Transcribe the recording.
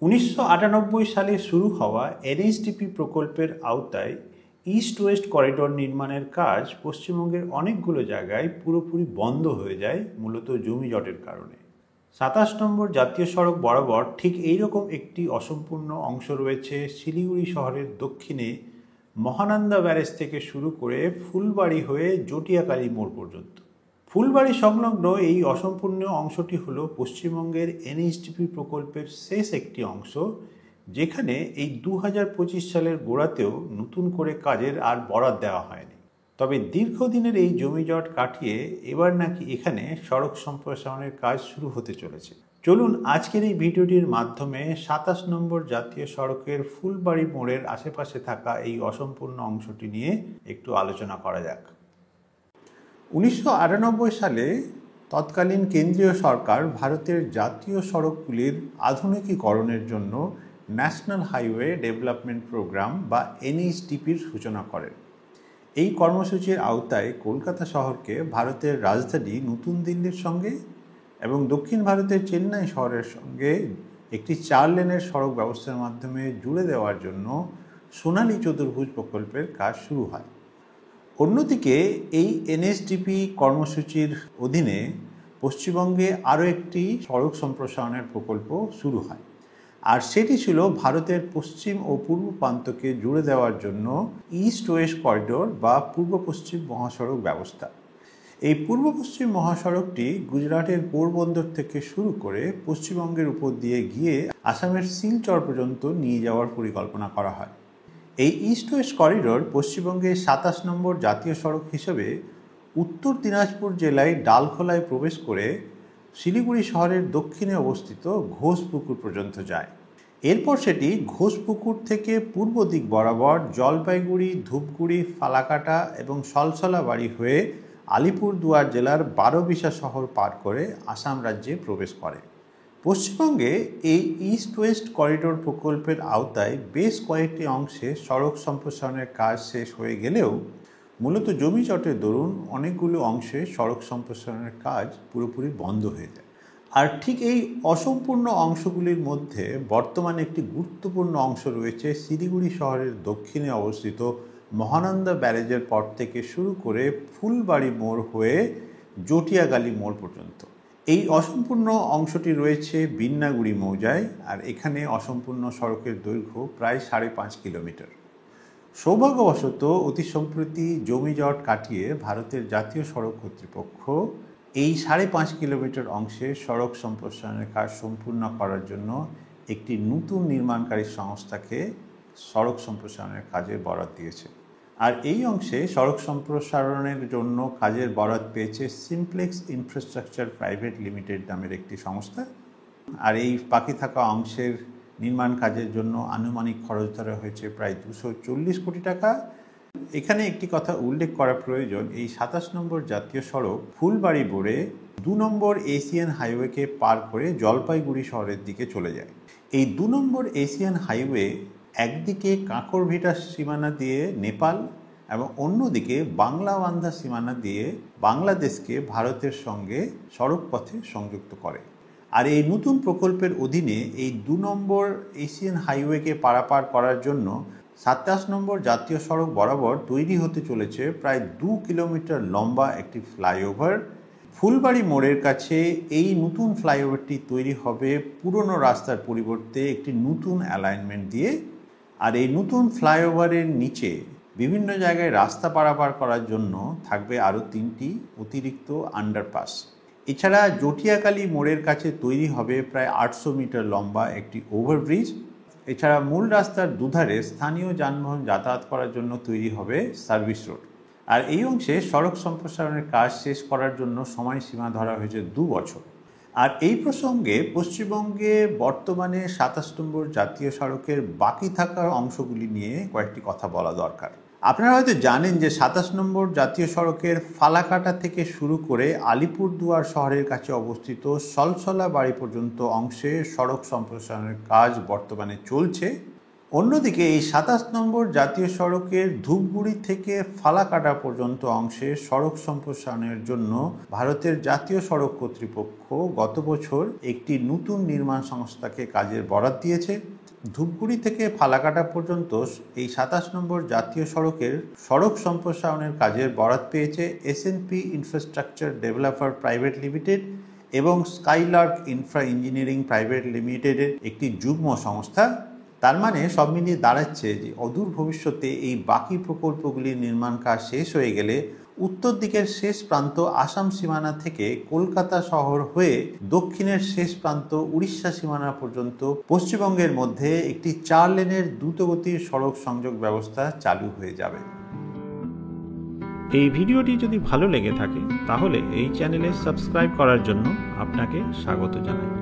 1998 সালে শুরু হওয়া এনএইচডিপি প্রকল্পের আওতায় ইস্ট ওয়েস্ট করিডোর নির্মাণের কাজ পশ্চিমবঙ্গের অনেকগুলো জায়গায় পুরোপুরি বন্ধ হয়ে যায় মূলত জমি জটের কারণে। 27 নম্বর জাতীয় সড়ক বরাবর ঠিক এইরকম একটি অসম্পূর্ণ অংশ রয়েছে শিলিগুড়ি শহরের দক্ষিণে মহানন্দা ব্যারেজ থেকে শুরু করে ফুলবাড়ি হয়ে জটিয়াকালী মোড় পর্যন্ত। ফুলবাড়ি সংলগ্ন এই অসম্পূর্ণ অংশটি হল পশ্চিমবঙ্গের এনএইচডিপি প্রকল্পের শেষ একটি অংশ, যেখানে এই 2025 সালের গোড়াতেও নতুন করে কাজের আর বরাদ দেওয়া হয়নি। তবে দীর্ঘদিনের এই জমিজট কাটিয়ে এবার নাকি এখানে সড়ক সম্প্রসারণের কাজ শুরু হতে চলেছে। চলুন আজকের এই ভিডিওটির মাধ্যমে 27 নম্বর জাতীয় সড়কের ফুলবাড়ি মোড়ের আশেপাশে থাকা এই অসম্পূর্ণ অংশটি নিয়ে একটু আলোচনা করা যাক। 1998 সালে তৎকালীন কেন্দ্রীয় সরকার ভারতের জাতীয় সড়কগুলির আধুনিকীকরণের জন্য ন্যাশনাল হাইওয়ে ডেভেলপমেন্ট প্রোগ্রাম বা এনএইচডিপির সূচনা করেন। এই কর্মসূচির আওতায় কলকাতা শহরকে ভারতের রাজধানী নতুন দিল্লির সঙ্গে এবং দক্ষিণ ভারতের চেন্নাই শহরের সঙ্গে একটি 4 লেনের সড়ক ব্যবস্থার মাধ্যমে জুড়ে দেওয়ার জন্য সোনালী চতুর্ভুজ প্রকল্পের কাজ শুরু হয়। অন্যদিকে এই এনএইচডিপি কর্মসূচির অধীনে পশ্চিমবঙ্গে আরও একটি সড়ক সম্প্রসারণের প্রকল্প শুরু হয়, আর সেটি ছিল ভারতের পশ্চিম ও পূর্ব প্রান্তকে জুড়ে দেওয়ার জন্য ইস্ট ওয়েস্ট করিডোর বা পূর্ব পশ্চিম মহাসড়ক ব্যবস্থা। এই পূর্ব পশ্চিম মহাসড়কটি গুজরাটের পোরবন্দর থেকে শুরু করে পশ্চিমবঙ্গের উপর দিয়ে গিয়ে আসামের শিলচর পর্যন্ত নিয়ে যাওয়ার পরিকল্পনা করা হয়। এই ইস্ট ওয়েস্ট করিডোর পশ্চিমবঙ্গের 27 নম্বর জাতীয় সড়ক হিসেবে উত্তর দিনাজপুর জেলায় ডালখোলায় প্রবেশ করে শিলিগুড়ি শহরের দক্ষিণে অবস্থিত ঘোষপুকুর পর্যন্ত যায়। এরপর সেটি ঘোষপুকুর থেকে পূর্ব দিক বরাবর জলপাইগুড়ি, ধূপগুড়ি, ফালাকাটা এবং সলসলাবাড়ি হয়ে আলিপুরদুয়ার জেলার বারোবিশা শহর পার করে আসাম রাজ্যে প্রবেশ করে। পশ্চিমবঙ্গে এই ইস্ট ওয়েস্ট করিডোর প্রকল্পের আওতায় বেশ কয়েকটি অংশে সড়ক সম্প্রসারণের কাজ শেষ হয়ে গেলেও মূলত জমি জটের দরুন অনেকগুলো অংশে সড়ক সম্প্রসারণের কাজ পুরোপুরি বন্ধ হয়ে যায়। আর ঠিক এই অসম্পূর্ণ অংশগুলির মধ্যে বর্তমানে একটি গুরুত্বপূর্ণ অংশ রয়েছে শিলিগুড়ি শহরের দক্ষিণে অবস্থিত মহানন্দা ব্যারেজের পর থেকে শুরু করে ফুলবাড়ি মোড় হয়ে জটিয়াকালী মোড় পর্যন্ত। এই অসম্পূর্ণ অংশটি রয়েছে বিন্নাগুড়ি মৌজায়, আর এখানে অসম্পূর্ণ সড়কের দৈর্ঘ্য প্রায় 5.5 কিলোমিটার। সৌভাগ্যবশত অতি সম্প্রতি জমিজট কাটিয়ে ভারতের জাতীয় সড়ক কর্তৃপক্ষ এই 5.5 কিলোমিটার অংশে সড়ক সম্প্রসারণের কাজ সম্পূর্ণ করার জন্য একটি নতুন নির্মাণকারী সংস্থাকে সড়ক সম্প্রসারণের কাজের বরাদ দিয়েছে। আর এই অংশে সড়ক সম্প্রসারণের জন্য কাজের বরাদ পেয়েছে সিমপ্লেক্স ইনফ্রাস্ট্রাকচার প্রাইভেট লিমিটেড নামের একটি সংস্থা। আর এই বাকি থাকা অংশের নির্মাণ কাজের জন্য আনুমানিক খরচ ধরা হয়েছে প্রায় 240 কোটি টাকা। এখানে একটি কথা উল্লেখ করা প্রয়োজন, এই 27 নম্বর জাতীয় সড়ক ফুলবাড়ি মোড়ে 2 নম্বর এশিয়ান হাইওয়েকে পার করে জলপাইগুড়ি শহরের দিকে চলে যায়। এই 2 নম্বর এশিয়ান হাইওয়ে একদিকে কাঁকরভিটা সীমানা দিয়ে নেপাল এবং অন্যদিকে বাংলাবান্ধা সীমানা দিয়ে বাংলাদেশকে ভারতের সঙ্গে সড়ক পথে সংযুক্ত করে। আর এই নতুন প্রকল্পের অধীনে এই 2 নম্বর এশিয়ান হাইওয়েকে পারাপার করার জন্য 27 নম্বর জাতীয় সড়ক বরাবর তৈরি হতে চলেছে প্রায় 2 কিলোমিটার লম্বা একটি ফ্লাইওভার। ফুলবাড়ি মোড়ের কাছে এই নতুন ফ্লাইওভারটি তৈরি হবে পুরনো রাস্তার পরিবর্তে একটি নতুন অ্যালাইনমেন্ট দিয়ে। আর এই নতুন ফ্লাইওভারের নিচে বিভিন্ন জায়গায় রাস্তা পারাপার করার জন্য থাকবে আরও 3টি অতিরিক্ত আন্ডারপাস। এছাড়া জটিয়াকালী মোড়ের কাছে তৈরি হবে প্রায় 800 মিটার লম্বা একটি ওভারব্রিজ। এছাড়া মূল রাস্তার দুধারে স্থানীয় যানবাহন যাতায়াত করার জন্য তৈরি হবে সার্ভিস রোড। আর এই অংশে সড়ক সম্প্রসারণের কাজ শেষ করার জন্য সময়সীমা ধরা হয়েছে 2 বছর। আর এই প্রসঙ্গে পশ্চিমবঙ্গে বর্তমানে 27 নম্বর জাতীয় সড়কের বাকি থাকা অংশগুলি নিয়ে কয়েকটি কথা বলা দরকার। আপনারা হয়তো জানেন যে 27 নম্বর জাতীয় সড়কের ফালাকাটা থেকে শুরু করে আলিপুরদুয়ার শহরের কাছে অবস্থিত সলসলাবাড়ি পর্যন্ত অংশে সড়ক সম্প্রসারণের কাজ বর্তমানে চলছে। অন্যদিকে এই ২৭ নম্বর জাতীয় সড়কের ধূপগুড়ি থেকে ফালাকাটা পর্যন্ত অংশে সড়ক সম্প্রসারণের জন্য ভারতের জাতীয় সড়ক কর্তৃপক্ষ গত বছর একটি নতুন নির্মাণ সংস্থাকে কাজের বরাত দিয়েছে। ধূপগুড়ি থেকে ফালাকাটা পর্যন্ত এই ২৭ নম্বর জাতীয় সড়কের সড়ক সম্প্রসারণের কাজের বরাত পেয়েছে এস&পি ইনফ্রাস্ট্রাকচার ডেভেলপার প্রাইভেট লিমিটেড এবং স্কাইলার্ক ইনফ্রা ইঞ্জিনিয়ারিং প্রাইভেট লিমিটেডের একটি যুগ্ম সংস্থা। তার মানে সব মিলিয়ে দাঁড়াচ্ছে যে অদূর ভবিষ্যতে এই বাকি প্রকল্পগুলির নির্মাণ কাজ শেষ হয়ে গেলে উত্তর দিকের শেষ প্রান্ত আসাম সীমানা থেকে কলকাতা শহর হয়ে দক্ষিণের শেষ প্রান্ত উড়িষ্যা সীমানা পর্যন্ত পশ্চিমবঙ্গের মধ্যে একটি 4 লেনের দ্রুতগতির সড়ক সংযোগ ব্যবস্থা চালু হয়ে যাবে। এই ভিডিওটি যদি ভালো লেগে থাকে তাহলে এই চ্যানেলে সাবস্ক্রাইব করার জন্য আপনাকে স্বাগত জানাই।